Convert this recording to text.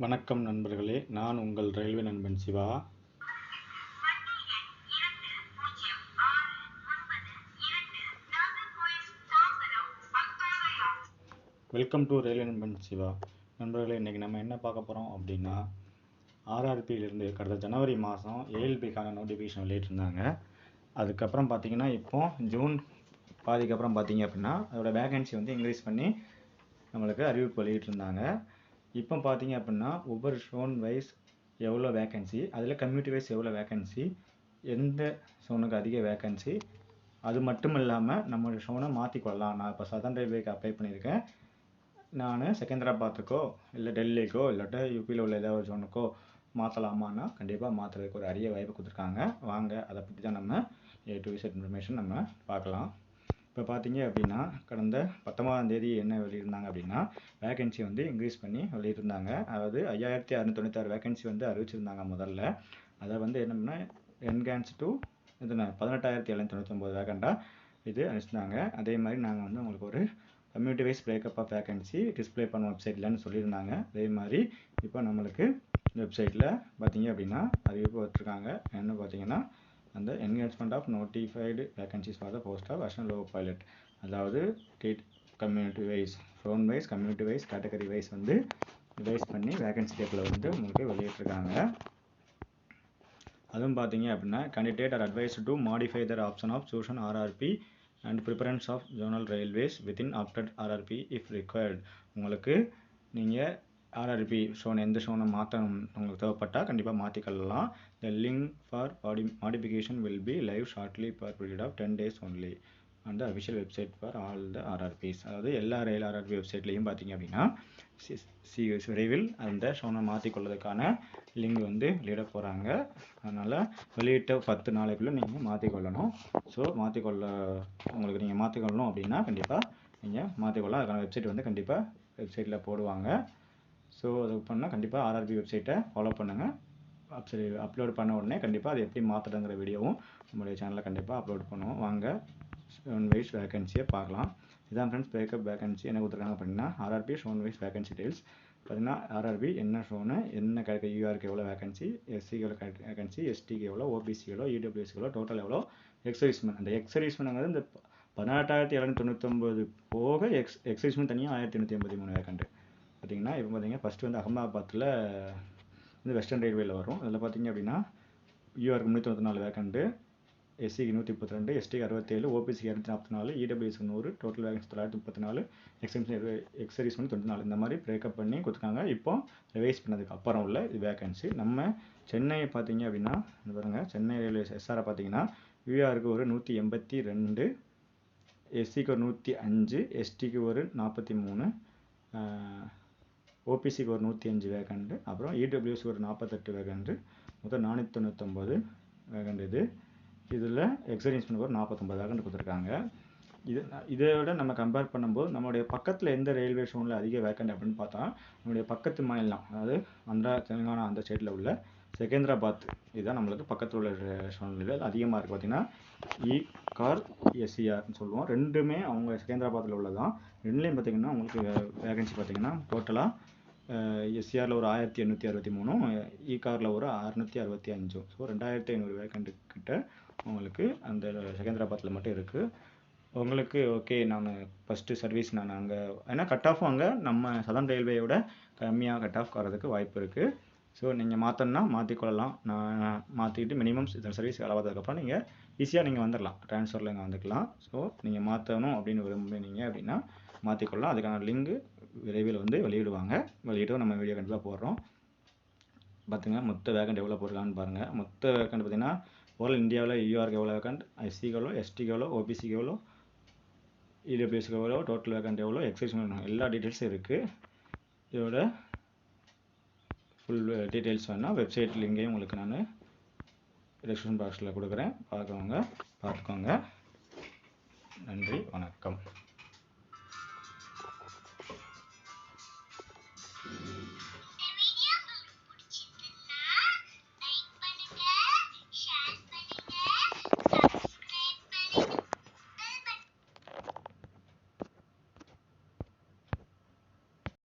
வணக்கம் நண்பர்களே, நான் உங்கள் ரயில்வே நண்பன் சிவா. வெல்கம் டு ரயில்வே நண்பன் சிவா. நண்பர்களே, இன்றைக்கி நம்ம என்ன பார்க்க போகிறோம் அப்படின்னா, ஆர்ஆர்பியிலிருந்து கடந்த ஜனவரி மாதம் ஏஎல்பிக்கான நோட்டிஃபிகேஷன் வெளியிட்டிருந்தாங்க. அதுக்கப்புறம் பார்த்திங்கன்னா, இப்போது ஜூன் பாதிக்கு அப்புறம் பார்த்திங்க அப்படின்னா அதோட வேகன்சி வந்து இன்க்ரீஸ் பண்ணி நம்மளுக்கு அறிவிப்பு வெளியிட்டிருந்தாங்க. இப்போ பார்த்திங்க அப்படின்னா ஒவ்வொரு ஷோன் வைஸ் எவ்வளோ வேக்கன்சி, அதில் கம்யூனிட்டி வைஸ் எவ்வளோ வேக்கன்சி, எந்த ஷோனுக்கு அதிக வேக்கன்சி, அது மட்டும் இல்லாமல் நம்ம ஷோனை மாற்றிக்கொள்ளலாம். நான் இப்போ சதர்ன் ரயில்வேக்கு அப்ளை பண்ணியிருக்கேன். நான் செகந்திராபாத்துக்கோ இல்லை டெல்லிக்கோ இல்லாட்ட யூபியில் உள்ள ஏதாவது ஒரு ஷோனுக்கோ மாற்றலாமான்னா கண்டிப்பாக மாற்றுறதுக்கு ஒரு அரிய வாய்ப்பு கொடுத்துருக்காங்க. வாங்க அதை பற்றி தான் நம்ம A to Z இன்ஃபர்மேஷன் நம்ம பார்க்கலாம். இப்போ பார்த்தீங்க அப்படின்னா கடந்த 19ஆம் தேதி என்ன வெளியிருந்தாங்க அப்படின்னா வேகன்சி வந்து இன்க்ரீஸ் பண்ணி வெளியிருந்தாங்க. அதாவது 5696 வேகன்சி வந்து அறிவிச்சிருந்தாங்க முதல்ல. அதை வந்து என்னன்னா என்ஹான்ஸ் டு இதுனா 18,799 வேகண்டாக இது அறிவிச்சிருந்தாங்க. அதே மாதிரி நாங்கள் வந்து உங்களுக்கு ஒரு community wise breakup of vacancy display பண்ண வெப்சைட்லன்னு சொல்லியிருந்தாங்க. அதே மாதிரி இப்போ நம்மளுக்கு வெப்சைட்டில் பார்த்தீங்க அப்படின்னா அறிவிப்பு வச்சுருக்காங்க. என்ன பார்த்தீங்கன்னா அந்த enhancement of notified vacancies for the post of assistant loco pilot, அதாவது community wise zone wise community wise category wise வந்து ரிவைஸ் பண்ணி வேகன்சி டேபிள் வந்து உங்களுக்கு வெளியிட்டிருக்காங்க. அதுவும் பார்த்தீங்க அப்படின்னா candidate are advised to modify their option of choosing RRB and preference of zonal railways within after RRB if required. உங்களுக்கு நீங்கள் ஆர்ஆர்பி ஷோன் எந்த ஷோனை மாற்றணும் உங்களுக்கு தேவைப்பட்டால் கண்டிப்பாக மாற்றிக்கொள்ளலாம். The link for modification will be live shortly for period of 10 days only அந்த official website for all the RRBs. அதாவது எல்லா ரயில் ஆர்ஆர்பி வெப்சைட்லேயும் பார்த்தீங்க அப்படின்னா விரைவில் அந்த ஷோனை மாற்றிக்கொள்வதற்கான லிங்க் வந்து வெளியிட போகிறாங்க. அதனால் வெளியிட்ட 10 நாளைக்குள்ளே நீங்கள் மாற்றிக்கொள்ளணும். ஸோ உங்களுக்கு நீங்கள் மாற்றிக்கொள்ளணும் அப்படின்னா கண்டிப்பாக நீங்கள் மாற்றிக்கொள்ளலாம். அதுக்கான வெப்சைட் வந்து கண்டிப்பாக வெப்சைட்டில் போடுவாங்க. ஸோ அது பண்ணால் கண்டிப்பாக ஆர்ஆர்பி வெப்சைட்டை ஃபாலோ பண்ணுங்கள். அப்லோட் பண்ண உடனே கண்டிப்பாக அது எப்படி மாற்றுறதுங்கிற வீடியோவும் நம்மளுடைய சேனலில் கண்டிப்பாக அப்லோட் பண்ணுவோம். வாங்க ஷோன் வைஸ் வேகன்சியை பார்க்கலாம். இதான் ஃப்ரெண்ட்ஸ் பிரேக்கப் வேகன்சி என்ன கொடுத்துருக்காங்க அப்படின்னா RRB zone wise vacancy details பார்த்தீங்கன்னா ஆர்ஆர்பி என்ன ஷோனு என்ன கிடைக்க யூஆருக்கு எவ்வளோ வேகன்சி, எஸ்சிக்கு எவ்வளோ வேகன்சி, எஸ்டிக்கு எவ்வளோ, ஓபிசி எவ்வளோ, இடபிள்யூஎஸ்க்கு எவ்வளோ, டோட்டல் எவ்வளோ, எக்ஸர்வீஸ்மென் அந்த எக்ஸர்வீஸ்மென்ங்கிறது இந்த 18,799 போக எக்ஸர்வீஸ்மென் தனியாக 1883 வேகண்ட் பார்த்தீங்கன்னா. இப்போ பார்த்தீங்கன்னா ஃபஸ்ட்டு வந்து அகமதாபாத்தில் வந்து வெஸ்டர்ன் ரயில்வேல வரும். அதில் பார்த்தீங்க அப்படின்னா யூஆருக்கு 394 வேகண்ட்டு, எஸ்சிக்கு 132, எஸ்டிக்கு 67, ஓபிசிக்கு 244, இடபிள்யூஎஸ்க்கு 100, டோட்டல் வேகன்சி 934, எக்ஸர்வீஸ்மென் 94. இந்த மாதிரி பிரேக்கப் பண்ணி கொடுத்துருக்காங்க. இப்போ ரிவைஸ் பண்ணதுக்கு அப்புறம் உள்ள இது வேகன்சி. நம்ம சென்னை பார்த்தீங்க அப்படின்னா பாருங்கள், சென்னை ரயில்வே எஸ்ஆரை பார்த்தீங்கன்னா யூஆருக்கு ஒரு 182, எஸ்சிக்கு ஒரு 105, எஸ்டிக்கு ஒரு 43, ஓபிசிக்கு ஒரு 105 வேகண்ட், அப்புறம் இடபிள்யூஎஸ்க்கு ஒரு 48 வேகண்ட், மொத்தம் 499 வேகண்ட். இதில் எக்ஸர்வீஸ்மென் ஒரு 49 வேகண்ட் கொடுத்துருக்காங்க. இதை விட நம்ம கம்பேர் பண்ணும்போது நம்மளுடைய பக்கத்தில் எந்த ரயில்வே ஷோனில் அதிக வேக்கண்ட் அப்படின்னு பார்த்தா நம்மளுடைய பக்கத்து மாநிலம், அதாவது ஆந்திரா தெலுங்கானா அந்த ஸ்டேட்டில் உள்ள செகந்திராபாத் இதுதான் நம்மளுக்கு பக்கத்தில் உள்ள ஷோனில் அதிகமாக இருக்குது. பார்த்திங்கன்னா இகார் எஸ்சிஆர்னு சொல்லுவோம். ரெண்டுமே அவங்க செகந்திராபாத்தில் உள்ளதான். ரெண்டுலேயும் பார்த்திங்கன்னா உங்களுக்கு வேகன்சி பார்த்திங்கன்னா டோட்டலாக எஸ்சிஆரில் ஒரு 1863, இகாரில் ஒரு 665. ஸோ 2500 வேகண்ட் கிட்ட உங்களுக்கு அந்த செகந்திராபாத்தில் மட்டும் இருக்குது. உங்களுக்கு ஓகே, நான் ஃபஸ்ட்டு சர்வீஸ் நான் அங்கே ஏன்னா கட் ஆஃபும் அங்கே நம்ம சதர்ன் ரயில்வேயோட கம்மியாக கட் ஆஃப் வரதுக்கு வாய்ப்பு இருக்குது. ஸோ நீங்கள் மாற்றணுன்னா மாற்றிக்கொள்ளலாம். நான் மாற்றிக்கிட்டு மினிமம் சர்வீஸ் அளவாததுக்கப்புறம் நீங்கள் ஈஸியாக நீங்கள் வந்துடலாம், ட்ரான்ஸ்ஃபரில் இங்கே வந்துக்கலாம். ஸோ நீங்கள் மாற்றணும் அப்படின்னு விரும்புனீங்க அப்படின்னா மாற்றிக்கொள்ளலாம். அதுக்கான லிங்கு விரைவில் வந்து வெளியிடுவாங்க. வெளியிட்டு நம்ம வீடியோ கண்டிப்பாக போடுறோம். பார்த்துங்க மொத்த வேகண்ட் எவ்வளோ போடுறான்னு பாருங்கள். மொத்த வேகண்ட் பார்த்திங்கன்னா ஓவரால் இந்தியாவில் யூஆருக்கு எவ்வளோ வேகண்ட், எஸ்சிக்கு எவ்வளோ, எஸ்டிக்கு எவ்வளோ, ஓபிசிக்கு எவ்வளோ, இடபிள்யூஎஸ்க்கு எவ்வளோ, டோட்டல் வேகண்ட் எவ்வளோ, எக்ஸர்வீஸ்மென் எல்லா டீட்டெயில்ஸும் இருக்குது. இதோட ஃபுல் டீட்டெயில்ஸ் வேணால் வெப்சைட் லிங்கையும் உங்களுக்கு நான் டிஸ்கிரிப்ஷன் பாக்ஸில் கொடுக்குறேன். பார்க்குறவங்க பார்த்துக்கோங்க. நன்றி, வணக்கம்.